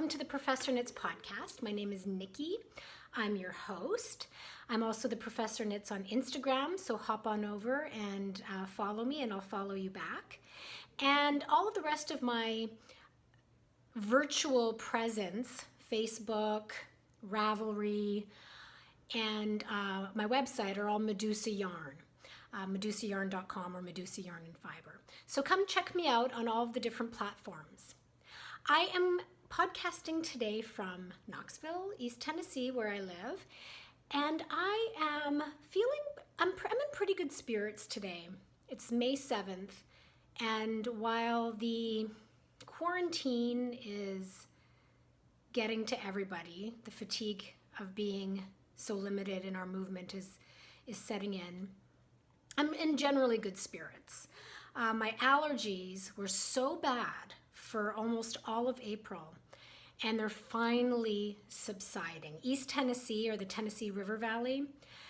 to the Professor Knits podcast. My name is Nikki. I'm your host. I'm also the Professor Knits on Instagram, so hop on over and follow me and I'll follow you back. And all of the rest of my virtual presence, Facebook, Ravelry, and my website are all Medusa Yarn. medusayarn.com or Medusa Yarn and Fiber. So come check me out on all of the different platforms. I am podcasting today from Knoxville, East Tennessee, where I live, and I am I'm in pretty good spirits today. It's May 7th, and while the quarantine is getting to everybody, the fatigue of being so limited in our movement is setting in, I'm in generally good spirits. My allergies were so bad for almost all of April, and they're finally subsiding. East Tennessee, or the Tennessee River Valley,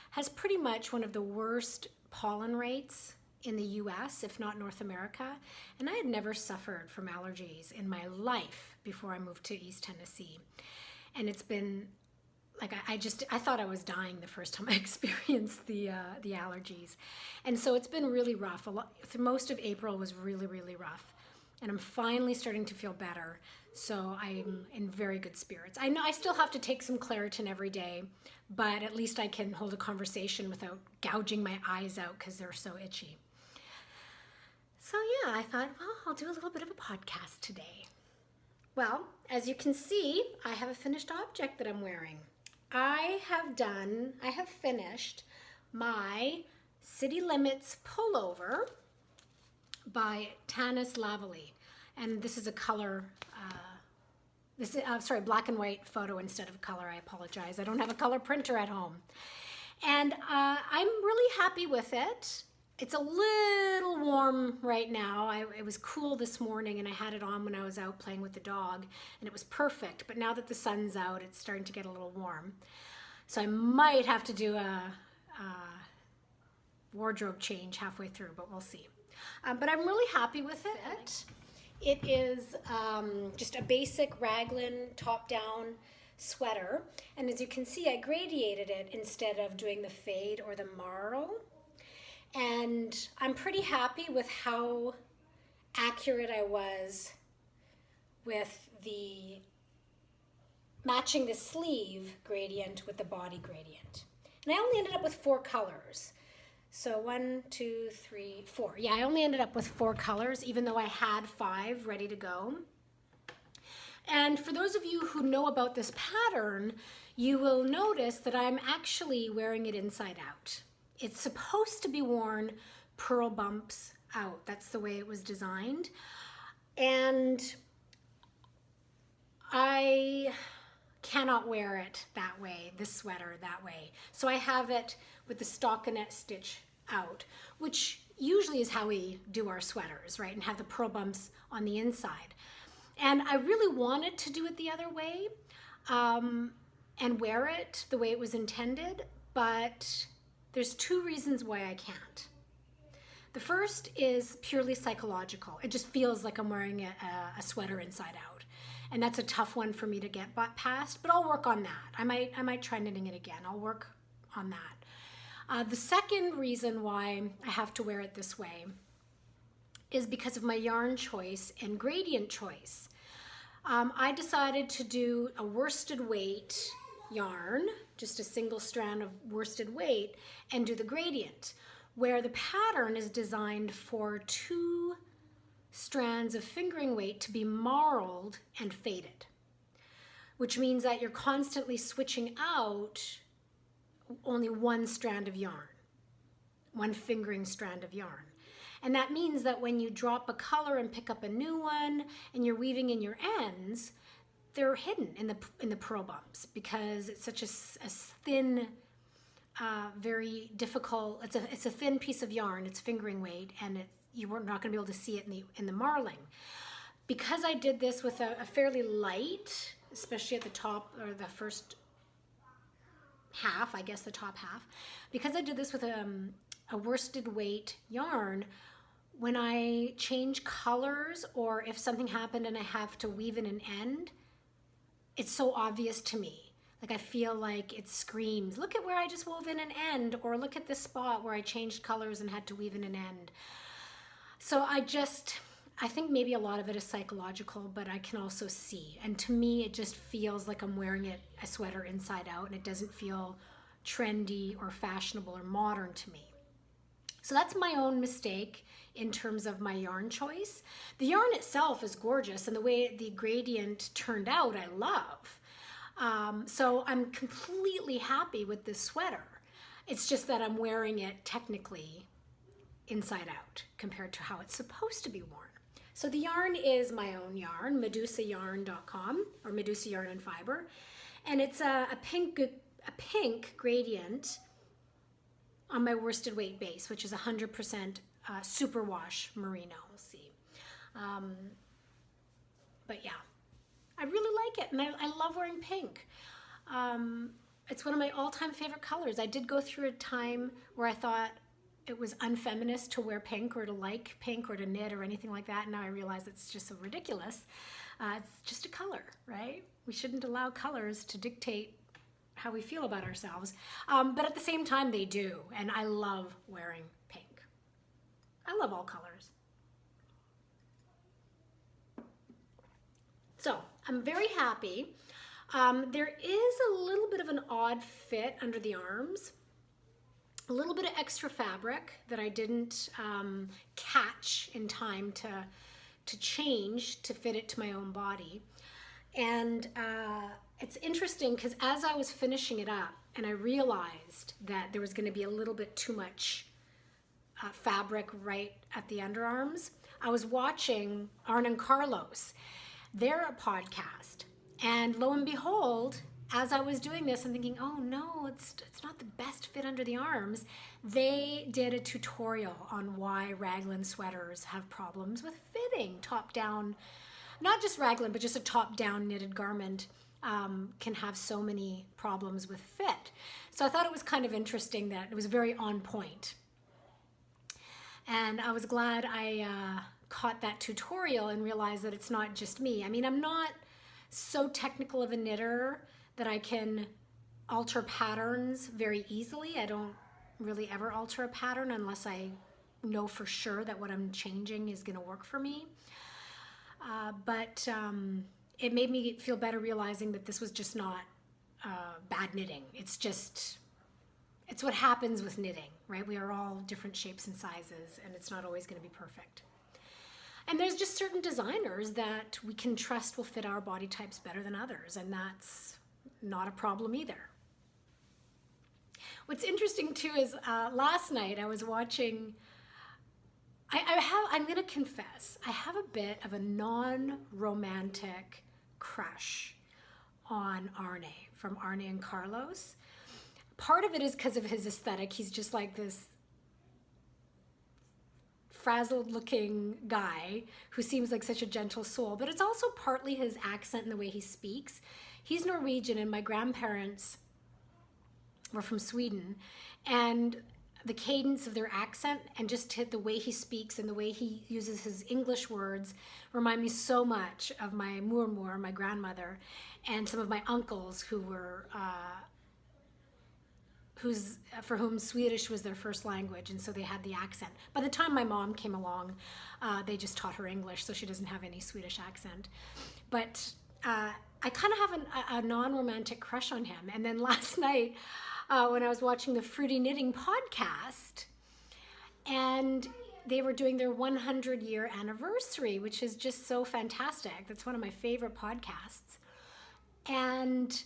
has pretty much one of the worst pollen rates in the US, if not North America, and I had never suffered from allergies in my life before I moved to East Tennessee. And it's been like, I thought I was dying the first time I experienced the allergies. And so it's been really rough. Most of April was really, really rough. And I'm finally starting to feel better. So I'm in very good spirits. I know I still have to take some Claritin every day, but at least I can hold a conversation without gouging my eyes out because they're so itchy. So yeah, I thought, well, I'll do a little bit of a podcast today. Well, as you can see, I have a finished object that I'm wearing. I have finished my City Limits pullover by Tanis Fiber, and this is a color, black and white photo instead of color. I apologize. I don't have a color printer at home. And I'm really happy with it. It's a little warm right now. It was cool this morning and I had it on when I was out playing with the dog and it was perfect. But now that the sun's out, it's starting to get a little warm. So I might have to do a wardrobe change halfway through, but we'll see. But I'm really happy with it. It is just a basic raglan top-down sweater. And as you can see, I gradiated it instead of doing the fade or the marl. And I'm pretty happy with how accurate I was with the matching the sleeve gradient with the body gradient. And I only ended up with 4 colors. So 1, 2, 3, 4. Yeah, I only ended up with 4 colors, even though I had 5 ready to go. And for those of you who know about this pattern, you will notice that I'm actually wearing it inside out. It's supposed to be worn purl bumps out. That's the way it was designed. And I cannot wear it that way, this sweater that way. So I have it with the stockinette stitch out, which usually is how we do our sweaters, right? And have the purl bumps on the inside. And I really wanted to do it the other way and wear it the way it was intended, but there's 2 reasons why I can't. The first is purely psychological. It just feels like I'm wearing a sweater inside out. And that's a tough one for me to get past, but I'll work on that. I might try knitting it again. I'll work on that. The second reason why I have to wear it this way is because of my yarn choice and gradient choice. I decided to do a worsted weight yarn, just a single strand of worsted weight, and do the gradient, where the pattern is designed for 2 strands of fingering weight to be marled and faded, which means that you're constantly switching out only 1 strand of yarn, 1 fingering strand of yarn. And that means that when you drop a color and pick up a new one and you're weaving in your ends, they're hidden in the purl bumps because it's such a thin, very difficult. It's a thin piece of yarn. It's fingering weight, and you're not going to be able to see it in the marling. Because I did this with a fairly light, especially at the top or the first half, I guess the top half. Because I did this with a worsted weight yarn, when I change colors or if something happened and I have to weave in an end, it's so obvious to me. Like I feel like it screams, look at where I just wove in an end, or look at this spot where I changed colors and had to weave in an end. So I think maybe a lot of it is psychological, but I can also see. And to me, it just feels like I'm wearing a sweater inside out, and it doesn't feel trendy or fashionable or modern to me. So that's my own mistake in terms of my yarn choice. The yarn itself is gorgeous, and the way the gradient turned out, I love. So I'm completely happy with this sweater. It's just that I'm wearing it technically inside out compared to how it's supposed to be worn. So the yarn is my own yarn, medusayarn.com, or Medusa Yarn and Fiber. And it's a pink gradient on my worsted weight base, which is 100% superwash merino. We'll see. But yeah, I really like it. And I love wearing pink. It's one of my all-time favorite colors. I did go through a time where I thought it was unfeminist to wear pink or to like pink or to knit or anything like that. And now I realize it's just so ridiculous. It's just a color, right? We shouldn't allow colors to dictate how we feel about ourselves. But at the same time, they do. And I love wearing pink. I love all colors. So I'm very happy. There is a little bit of an odd fit under the arms. A little bit of extra fabric that I didn't catch in time to change to fit it to my own body. And it's interesting because as I was finishing it up and I realized that there was going to be a little bit too much fabric right at the underarms, I was watching Arne and Carlos, their podcast, and lo and behold, as I was doing this, I'm thinking, oh no, it's not the best fit under the arms. They did a tutorial on why raglan sweaters have problems with fitting top down. Not just raglan, but just a top down knitted garment can have so many problems with fit. So I thought it was kind of interesting that it was very on point. And I was glad I caught that tutorial and realized that it's not just me. I mean, I'm not so technical of a knitter that I can alter patterns very easily. I don't really ever alter a pattern unless I know for sure that what I'm changing is going to work for me. But it made me feel better realizing that this was just not bad knitting. It's what happens with knitting, right? We are all different shapes and sizes, and it's not always going to be perfect. And there's just certain designers that we can trust will fit our body types better than others, and that's not a problem either. What's interesting too is last night I was watching, I'm gonna confess, I have a bit of a non-romantic crush on Arne, from Arne and Carlos. Part of it is because of his aesthetic. He's just like this frazzled looking guy who seems like such a gentle soul, but it's also partly his accent and the way he speaks. He's Norwegian and my grandparents were from Sweden, and the cadence of their accent and just the way he speaks and the way he uses his English words remind me so much of my Murmur, my grandmother, and some of my uncles who were for whom Swedish was their first language, and so they had the accent. By the time my mom came along, they just taught her English, so she doesn't have any Swedish accent. But I kind of have a non-romantic crush on him. And then last night, when I was watching the Fruity Knitting podcast, and they were doing their 100-year anniversary, which is just so fantastic. That's one of my favorite podcasts. And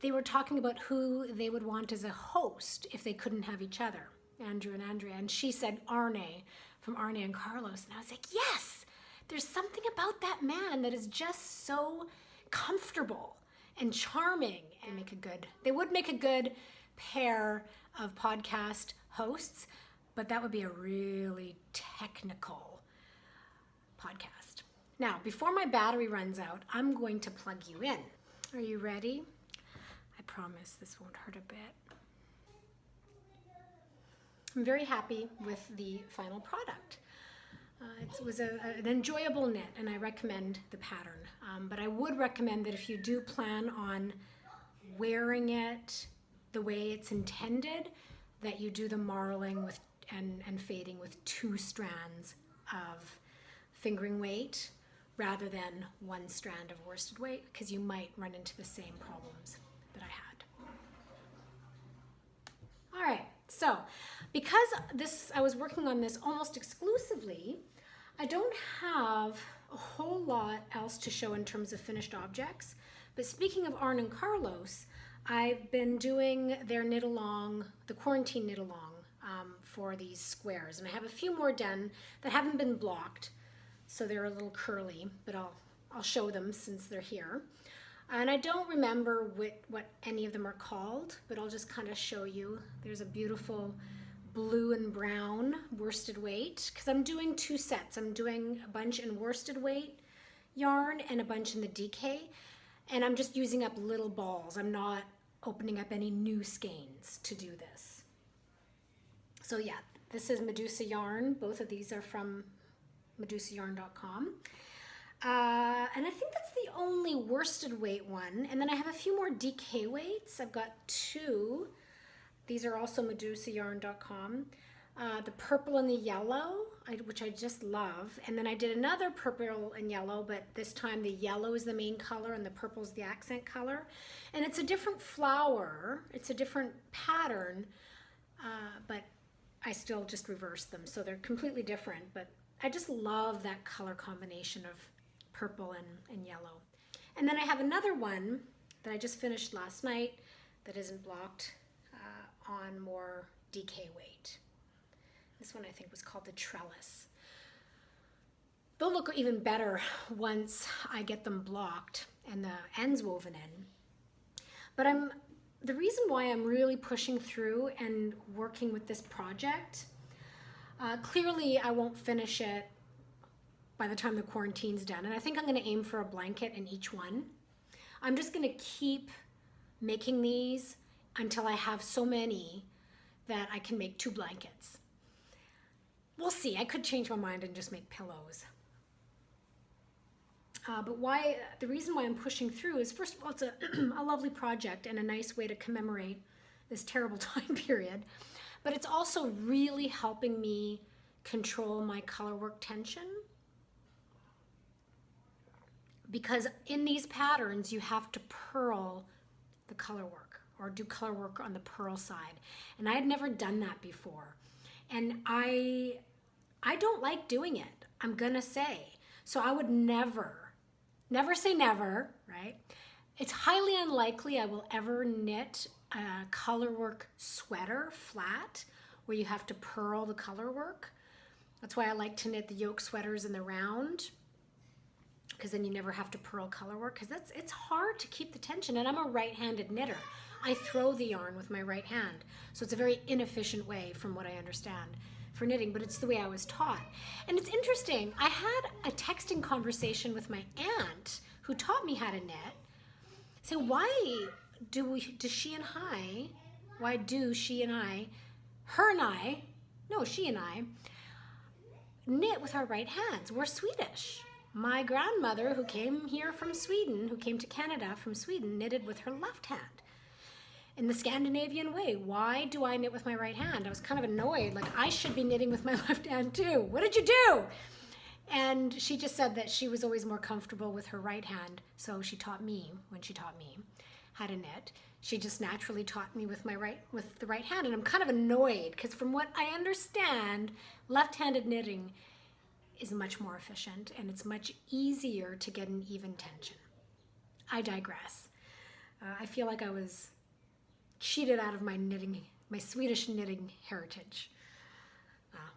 they were talking about who they would want as a host if they couldn't have each other, Andrew and Andrea. And she said Arne, from Arne and Carlos. And I was like, yes, there's something about that man that is just so comfortable and charming. They would make a good pair of podcast hosts, but that would be a really technical podcast. Now, before my battery runs out, I'm going to plug you in. Are you ready? I promise this won't hurt a bit. I'm very happy with the final product. It was an enjoyable knit, and I recommend the pattern. But I would recommend that if you do plan on wearing it the way it's intended, that you do the marling with and fading with 2 strands of fingering weight rather than 1 strand of worsted weight, because you might run into the same problems that I had. All right, so because I was working on this almost exclusively, I don't have a whole lot else to show in terms of finished objects. But speaking of Arne and Carlos, I've been doing their knit along, the quarantine knit along for these squares. And I have a few more done that haven't been blocked, so they're a little curly, but I'll show them since they're here. And I don't remember what any of them are called, but I'll just kind of show you. There's a beautiful blue and brown worsted weight, because I'm doing 2 sets. I'm doing a bunch in worsted weight yarn and a bunch in the DK, and I'm just using up little balls. I'm not opening up any new skeins to do this. So yeah, this is Medusa yarn. Both of these are from medusayarn.com. And I think that's the only worsted weight one. And then I have a few more DK weights. I've got 2. These are also medusayarn.com. The purple and the yellow, which I just love. And then I did another purple and yellow, but this time the yellow is the main color and the purple is the accent color. And it's a different flower. It's a different pattern, but I still just reversed them. So they're completely different, but I just love that color combination of purple and yellow. And then I have another one that I just finished last night that isn't blocked on more DK weight. This one I think was called the Trellis. They'll look even better once I get them blocked and the ends woven in. But the reason why I'm really pushing through and working with this project, clearly I won't finish it by the time the quarantine's done. And I think I'm gonna aim for a blanket in each one. I'm just gonna keep making these until I have so many that I can make 2 blankets. We'll see, I could change my mind and just make pillows. But the reason why I'm pushing through is, first of all, it's a lovely project and a nice way to commemorate this terrible time period. But it's also really helping me control my color work tension. Because in these patterns, you have to purl the color work or do color work on the purl side. And I had never done that before. And I don't like doing it, I'm gonna say. So I would never say never, right? It's highly unlikely I will ever knit a color work sweater flat where you have to purl the color work. That's why I like to knit the yoke sweaters in the round, because then you never have to purl color work, because it's hard to keep the tension. And I'm a right-handed knitter. I throw the yarn with my right hand. So it's a very inefficient way, from what I understand, for knitting, but it's the way I was taught. And it's interesting, I had a texting conversation with my aunt who taught me how to knit. So why do she and I knit with our right hands? We're Swedish. My grandmother, who came here from Sweden, who came to Canada from Sweden, knitted with her left hand in the Scandinavian way. Why do I knit with my right hand? I was kind of annoyed, like I should be knitting with my left hand too. What did you do? And she just said that she was always more comfortable with her right hand, so she taught me, when she taught me how to knit, she just naturally taught me with the right hand. And I'm kind of annoyed, because from what I understand, left-handed knitting is much more efficient and it's much easier to get an even tension. I digress. I feel like I was cheated out of my Swedish knitting heritage.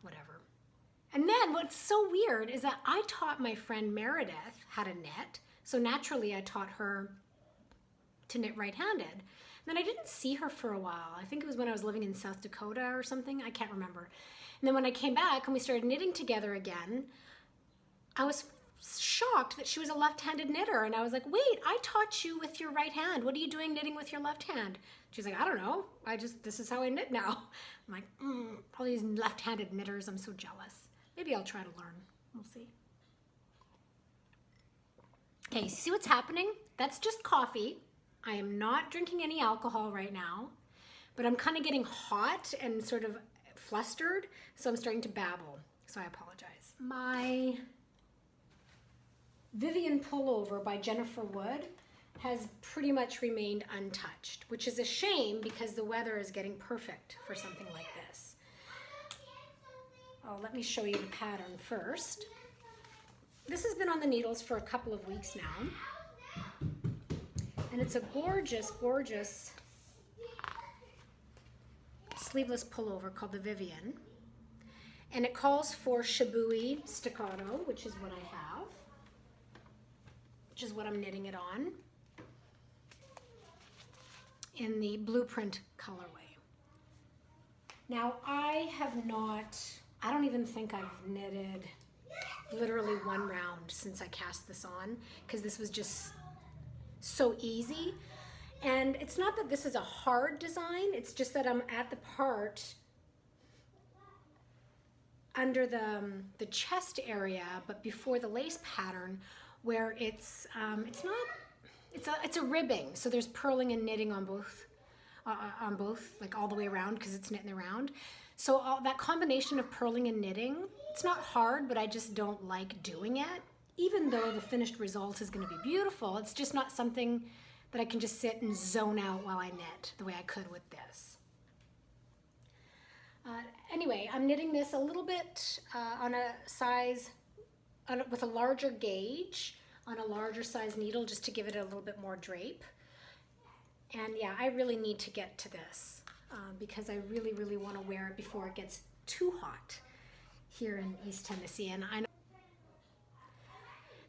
Whatever. And then what's so weird is that I taught my friend Meredith how to knit. So naturally I taught her to knit right-handed. And then I didn't see her for a while. I think it was when I was living in South Dakota or something. I can't remember. And then when I came back and we started knitting together again, I was shocked that she was a left-handed knitter. And I was like, wait, I taught you with your right hand. What are you doing knitting with your left hand? She's like, I don't know. This is how I knit now. I'm like, all these left-handed knitters, I'm so jealous. Maybe I'll try to learn. We'll see. Okay, see what's happening? That's just coffee. I am not drinking any alcohol right now, but I'm kind of getting hot and sort of flustered, so I'm starting to babble, so I apologize. My Vivian pullover by Jennifer Wood has pretty much remained untouched, which is a shame because the weather is getting perfect for something like this. Oh, let me show you the pattern first. This has been on the needles for a couple of weeks now. And it's a gorgeous, gorgeous sleeveless pullover called the Vivian. And it calls for Shibui staccato, which is what I have, which is what I'm knitting it on, in the blueprint colorway. Now I don't even think I've knitted literally one round since I cast this on, because this was just so easy. And it's not that this is a hard design, it's just that I'm at the part under the chest area, but before the lace pattern, where it's a ribbing, so there's purling and knitting on both, like all the way around, because it's knitting around. So that combination of purling and knitting, it's not hard, but I just don't like doing it. Even though the finished result is going to be beautiful, it's just not something that I can just sit and zone out while I knit the way I could with this. Anyway, I'm knitting this a little bit on a size, with a larger gauge, on a larger size needle, just to give it a little bit more drape. And yeah, I really need to get to this because I really, really want to wear it before it gets too hot here in East Tennessee. And I know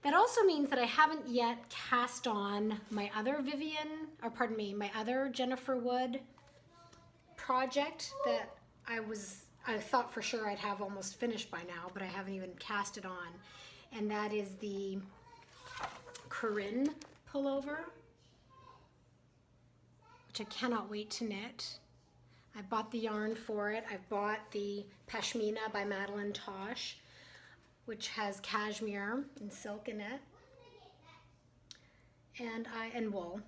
that also means that I haven't yet cast on my other my other Jennifer Wood project that I thought for sure I'd have almost finished by now, but I haven't even cast it on. And that is the Corinne pullover, which I cannot wait to knit. I bought the yarn for it. I bought the Pashmina by Madeline Tosh, which has cashmere and silk in it, and wool.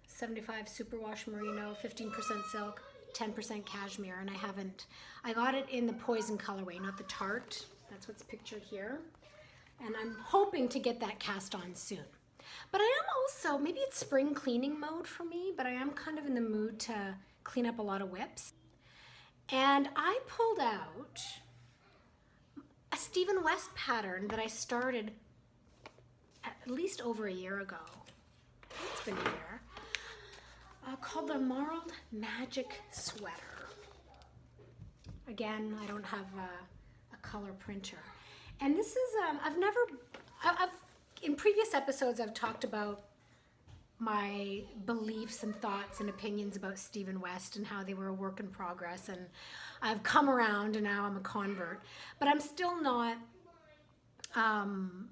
75 superwash merino, 15% silk, 10% cashmere, and I got it in the poison colorway, not the tart. That's what's pictured here. And I'm hoping to get that cast on soon. But I am also, maybe it's spring cleaning mode for me, but I am kind of in the mood to clean up a lot of whips. And I pulled out a Stephen West pattern that I started at least over a year ago. It's been a year. Called the Marled Magic Sweater. Again, I don't have a color printer. And this is, in previous episodes I've talked about my beliefs and thoughts and opinions about Stephen West and how they were a work in progress, and I've come around and now I'm a convert. But I'm still not, I'm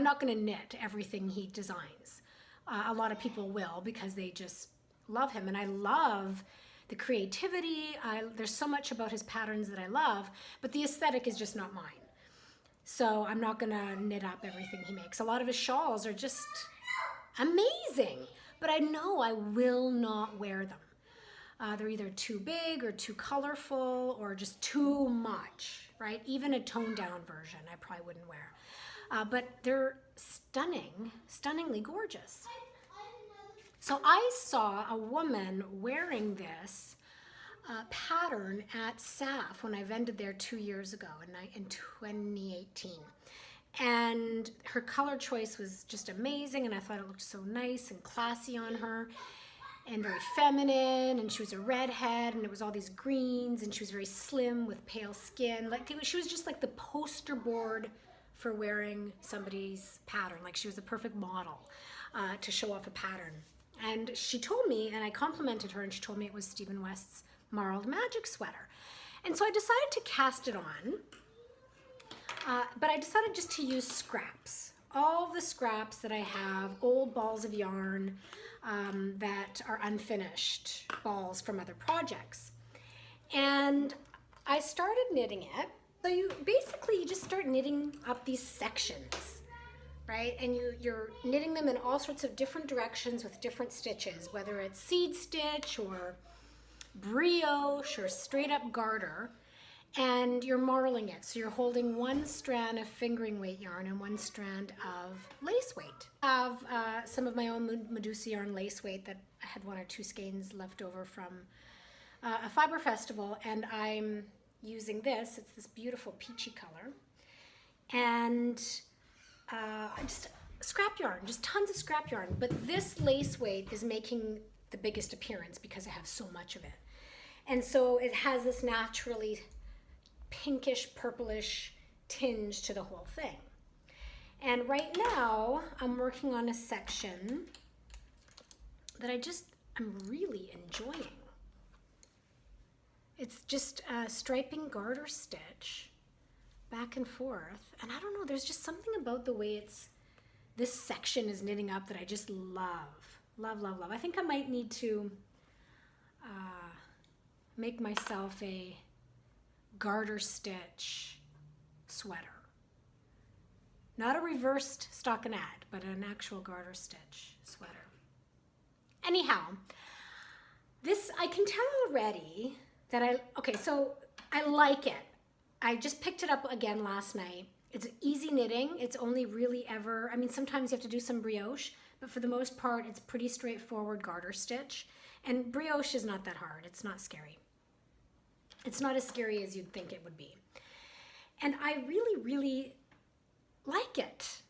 not going to knit everything he designs. A lot of people will because they just love him, and I love the creativity. There's so much about his patterns that I love, but the aesthetic is just not mine. So I'm not going to knit up everything he makes. A lot of his shawls are just amazing, but I know I will not wear them. They're either too big or too colorful or just too much, right? Even a toned down version I probably wouldn't wear. But they're stunningly gorgeous. So I saw a woman wearing this pattern at SAF when I vended there 2 years ago in 2018. And her color choice was just amazing, and I thought it looked so nice and classy on her and very feminine, and she was a redhead, and it was all these greens, and she was very slim with pale skin. She was just like the poster board for wearing somebody's pattern. Like, she was the perfect model to show off a pattern. And she told me, and I complimented her, and she told me it was Stephen West's Marled Magic Sweater. And so I decided to cast it on, but I decided just to use scraps. All the scraps that I have, old balls of yarn that are unfinished balls from other projects. And I started knitting it, So you just start knitting up these sections, right? And you're knitting them in all sorts of different directions with different stitches, whether it's seed stitch or brioche or straight up garter, and you're marling it. So you're holding one strand of fingering weight yarn and one strand of lace weight. I have some of my own Medusa yarn lace weight that I had 1 or 2 skeins left over from a fiber festival, and I'm using this. It's this beautiful peachy color, and just scrap yarn, just tons of scrap yarn. But this lace weight is making the biggest appearance because I have so much of it. And so it has this naturally pinkish, purplish tinge to the whole thing. And right now I'm working on a section that I'm really enjoying. It's just a striping garter stitch back and forth. And I don't know, there's just something about the way this section is knitting up that I just love. Love, love, love. I think I might need to make myself a garter stitch sweater. Not a reversed stockinette, but an actual garter stitch sweater. Anyhow, this, I can tell already that so I like it. I just picked it up again last night. It's easy knitting. It's only really ever, sometimes you have to do some brioche, but for the most part, it's pretty straightforward garter stitch. And brioche is not that hard. It's not scary. It's not as scary as you'd think it would be. And I really, really like it.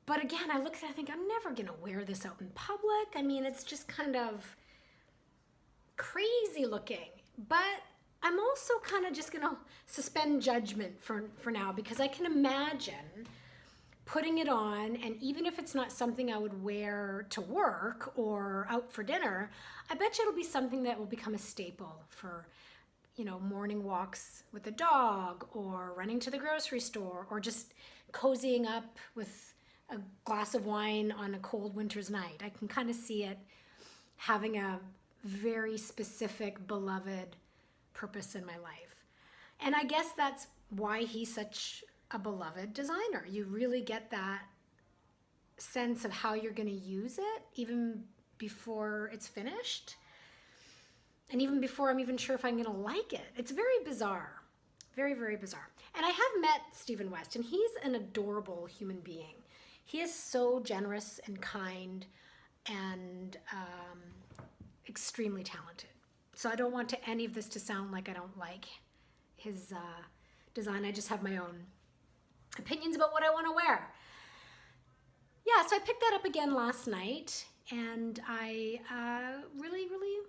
But again, I look at it, I think I'm never gonna wear this out in public. It's just kind of crazy looking. But I'm also kind of just gonna suspend judgment for now, because I can imagine putting it on, and even if it's not something I would wear to work or out for dinner, I bet you it'll be something that will become a staple for, morning walks with the dog, or running to the grocery store, or just cozying up with a glass of wine on a cold winter's night. I can kind of see it having a very specific, beloved purpose in my life. And I guess that's why he's such a beloved designer. You really get that sense of how you're going to use it even before it's finished, and even before I'm even sure if I'm going to like it. It's very bizarre. Very, very bizarre. And I have met Stephen West, and he's an adorable human being. He is so generous and kind and extremely talented. So I don't want any of this to sound like I don't like his design. I just have my own opinions about what I want to wear. Yeah, so I picked that up again last night, and I really, really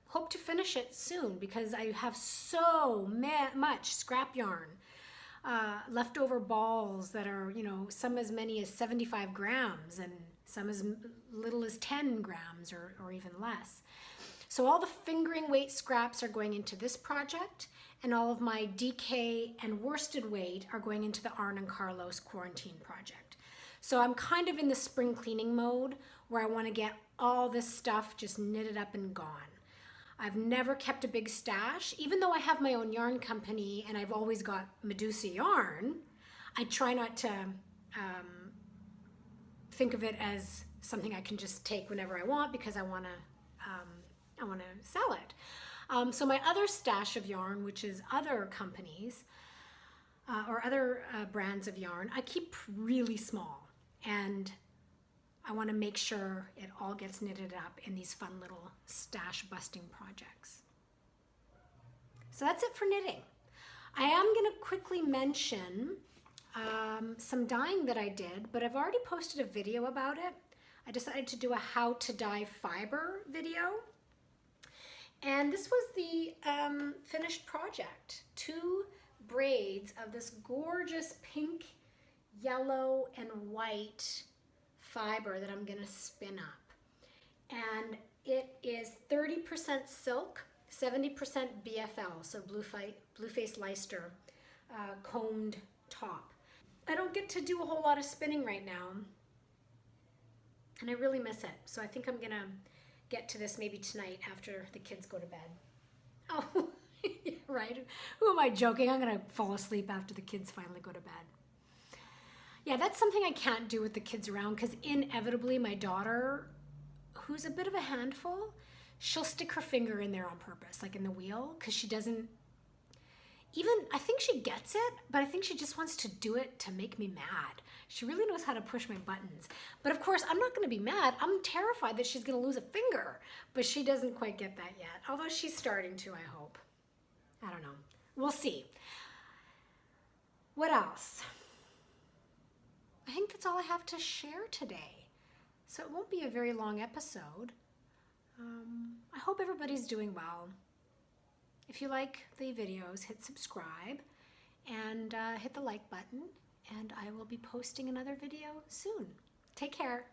hope to finish it soon, because I have so much scrap yarn, leftover balls that are, some as many as 75 grams and some as little as 10 grams or even less. So all the fingering weight scraps are going into this project, and all of my DK and worsted weight are going into the Arne and Carlos quarantine project. So I'm kind of in the spring cleaning mode where I want to get all this stuff just knitted up and gone. I've never kept a big stash. Even though I have my own yarn company and I've always got Medusa yarn, I try not to think of it as something I can just take whenever I want, because I want to sell it. So my other stash of yarn, which is other companies or other brands of yarn, I keep really small, and I want to make sure it all gets knitted up in these fun little stash busting projects. So that's it for knitting. I am going to quickly mention some dyeing that I did, but I've already posted a video about it. I decided to do a how to dye fiber video. And this was the finished project. 2 braids of this gorgeous pink, yellow, and white fiber that I'm gonna spin up. And it is 30% silk, 70% BFL, so blue face Leicester combed top. I don't get to do a whole lot of spinning right now, and I really miss it. So I think I'm gonna get to this maybe tonight after the kids go to bed. Oh, Right? Who am I joking? I'm going to fall asleep after the kids finally go to bed. Yeah, that's something I can't do with the kids around because inevitably my daughter, who's a bit of a handful, she'll stick her finger in there on purpose, like in the wheel, because she doesn't even, I think she gets it, but I think she just wants to do it to make me mad. She really knows how to push my buttons. But of course, I'm not going to be mad. I'm terrified that she's going to lose a finger, but she doesn't quite get that yet, although she's starting to, I hope. I don't know. We'll see. What else? I think that's all I have to share today. So it won't be a very long episode. I hope everybody's doing well. If you like the videos, hit subscribe and hit the like button, and I will be posting another video soon. Take care.